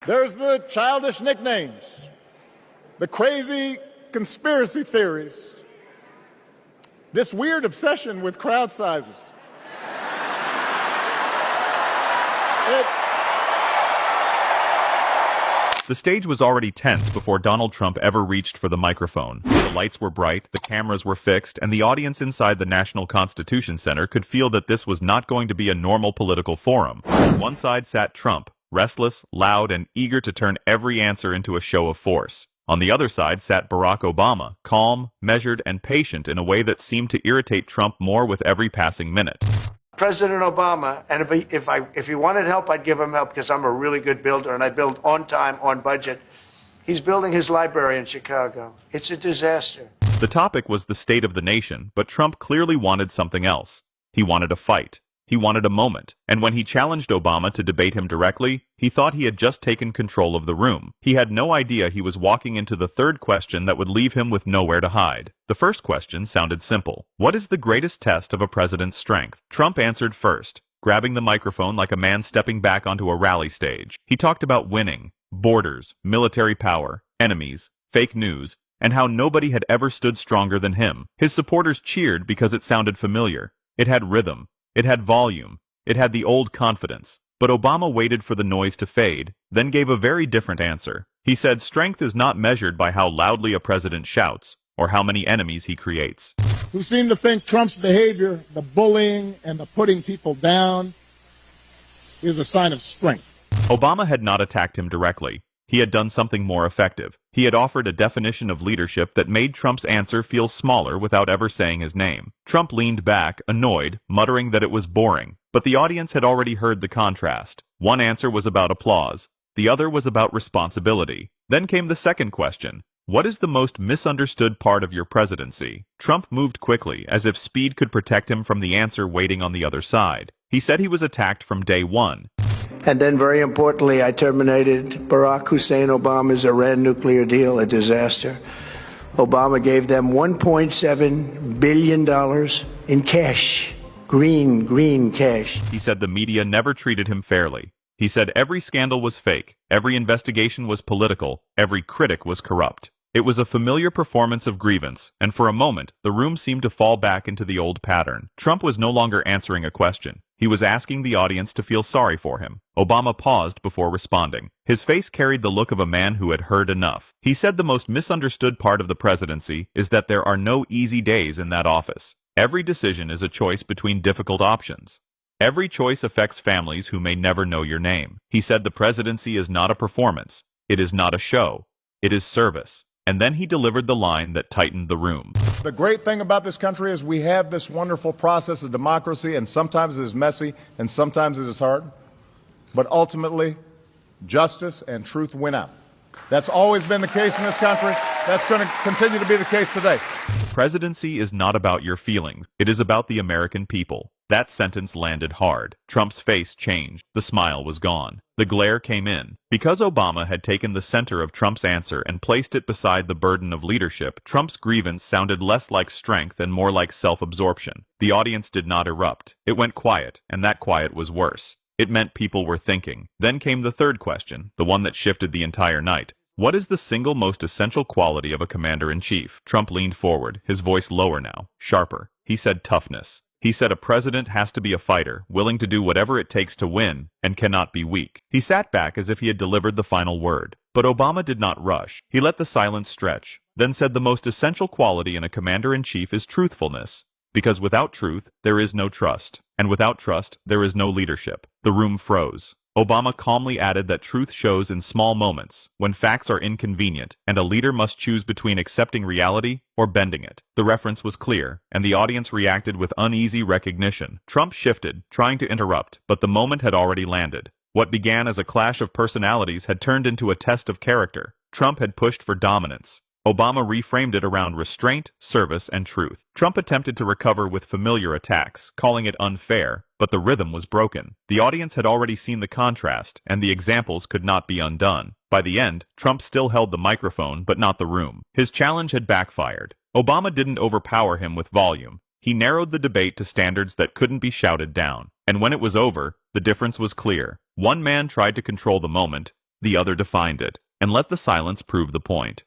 There's the childish nicknames, the crazy conspiracy theories, this weird obsession with crowd sizes. The stage was already tense before Donald Trump ever reached for the microphone. The lights were bright, the cameras were fixed, and the audience inside the National Constitution Center could feel that this was not going to be a normal political forum. On one side sat Trump, restless, loud, and eager to turn every answer into a show of force. On the other side sat Barack Obama, calm, measured, and patient in a way that seemed to irritate Trump more with every passing minute. President Obama, and if he wanted help, I'd give him help because I'm a really good builder and I build on time, on budget. He's building his library in Chicago. It's a disaster. The topic was the state of the nation, but Trump clearly wanted something else. He wanted a fight. He wanted a moment. And when he challenged Obama to debate him directly, he thought he had just taken control of the room. He had no idea he was walking into the third question that would leave him with nowhere to hide. The first question sounded simple. What is the greatest test of a president's strength? Trump answered first, grabbing the microphone like a man stepping back onto a rally stage. He talked about winning, borders, military power, enemies, fake news, and how nobody had ever stood stronger than him. His supporters cheered because it sounded familiar. It had rhythm. It had volume. It had the old confidence. But Obama waited for the noise to fade, then gave a very different answer. He said strength is not measured by how loudly a president shouts, or how many enemies he creates. Who seem to think Trump's behavior, the bullying and the putting people down, is a sign of strength. Obama had not attacked him directly. He had done something more effective. He had offered a definition of leadership that made Trump's answer feel smaller without ever saying his name. Trump leaned back, annoyed, muttering that it was boring. But the audience had already heard the contrast. One answer was about applause. The other was about responsibility. Then came the second question. What is the most misunderstood part of your presidency? Trump moved quickly, as if speed could protect him from the answer waiting on the other side. He said he was attacked from day one. And then, very importantly, I terminated Barack Hussein Obama's Iran nuclear deal, a disaster. Obama gave them $1.7 billion in cash, green cash. He said the media never treated him fairly. He said every scandal was fake, every investigation was political, every critic was corrupt. It was a familiar performance of grievance, and for a moment, the room seemed to fall back into the old pattern. Trump was no longer answering a question. He was asking the audience to feel sorry for him. Obama paused before responding. His face carried the look of a man who had heard enough. He said the most misunderstood part of the presidency is that there are no easy days in that office. Every decision is a choice between difficult options. Every choice affects families who may never know your name. He said the presidency is not a performance. It is not a show. It is service. And then he delivered the line that tightened the room. The great thing about this country is we have this wonderful process of democracy, and sometimes it is messy, and sometimes it is hard. But ultimately, justice and truth win out. That's always been the case in this country. That's going to continue to be the case today. The presidency is not about your feelings. It is about the American people. That sentence landed hard. Trump's face changed. The smile was gone. The glare came in. Because Obama had taken the center of Trump's answer and placed it beside the burden of leadership, Trump's grievance sounded less like strength and more like self-absorption. The audience did not erupt. It went quiet, and that quiet was worse. It meant people were thinking. Then came the third question, the one that shifted the entire night. What is the single most essential quality of a commander-in-chief? Trump leaned forward, his voice lower now, sharper. He said toughness. He said a president has to be a fighter, willing to do whatever it takes to win, and cannot be weak. He sat back as if he had delivered the final word. But Obama did not rush. He let the silence stretch, then said the most essential quality in a commander-in-chief is truthfulness. Because without truth, there is no trust. And without trust, there is no leadership. The room froze. Obama calmly added that truth shows in small moments, when facts are inconvenient, and a leader must choose between accepting reality or bending it. The reference was clear, and the audience reacted with uneasy recognition. Trump shifted, trying to interrupt, but the moment had already landed. What began as a clash of personalities had turned into a test of character. Trump had pushed for dominance. Obama reframed it around restraint, service, and truth. Trump attempted to recover with familiar attacks, calling it unfair, but the rhythm was broken. The audience had already seen the contrast, and the examples could not be undone. By the end, Trump still held the microphone, but not the room. His challenge had backfired. Obama didn't overpower him with volume. He narrowed the debate to standards that couldn't be shouted down. And when it was over, the difference was clear. One man tried to control the moment, The other defined it, and let the silence prove the point.